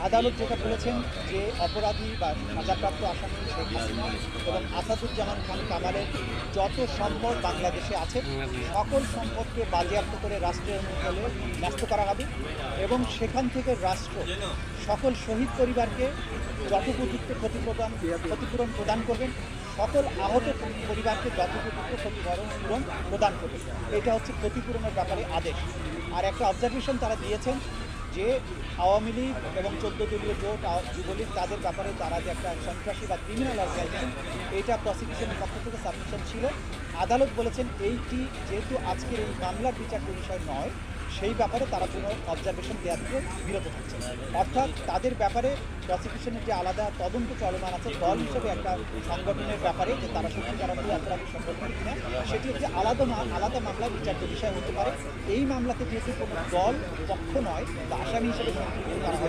আদালত যেটা বলেছেন যে অপরাধী বা সাজাপ্রাপ্ত আসামি শেখ হাসিনা এবং আসাদুজ্জামান খান কামালের যত সম্পদ বাংলাদেশে আছে সকল সম্পদকে বাজেয়াপ্ত করে রাষ্ট্রের অনুকূলে ন্যস্ত করা হবে এবং সেখান থেকে রাষ্ট্র সকল শহীদ পরিবারকে যথোপযুক্ত ক্ষতিপূরণ প্রদান করবেন, সকল আহত পরিবারকে যথোপযুক্ত ক্ষতিপূরণ প্রদান করবেন। এটা হচ্ছে ক্ষতিপূরণের ব্যাপারে আদেশ। আর একটা অবজারভেশন তারা দিয়েছেন যে আওয়ামী লীগ এবং 14 দলীয় জোট যুবলীগ তাদের ব্যাপারে তারা যে একটা সন্ত্রাসী বা ক্রিমিনাল অর্গানাইজেশন, এইটা প্রসিকিউশনের পক্ষ থেকে সাবমিশন ছিল। আদালত বলেছেন এইটি যেহেতু আজকের এই মামলার বিচার্য বিষয় নয়, সেই ব্যাপারে তারা কোনো অবজারভেশন দেওয়া থেকে বিরত থাকছে। অর্থাৎ তাদের ব্যাপারে প্রসিকিউশনের যে আলাদা তদন্ত চলমান আছে দল হিসেবে একটা সংগঠনের ব্যাপারে যে তারা সত্যিকার অর্থে অপরাধী সংগঠন কিনা, সেটি হচ্ছে আলাদা মামলার বিচার্য বিষয় হতে পারে। এই মামলাতে যেহেতু কোনো দল পক্ষ নয় বা আসামি হিসেবে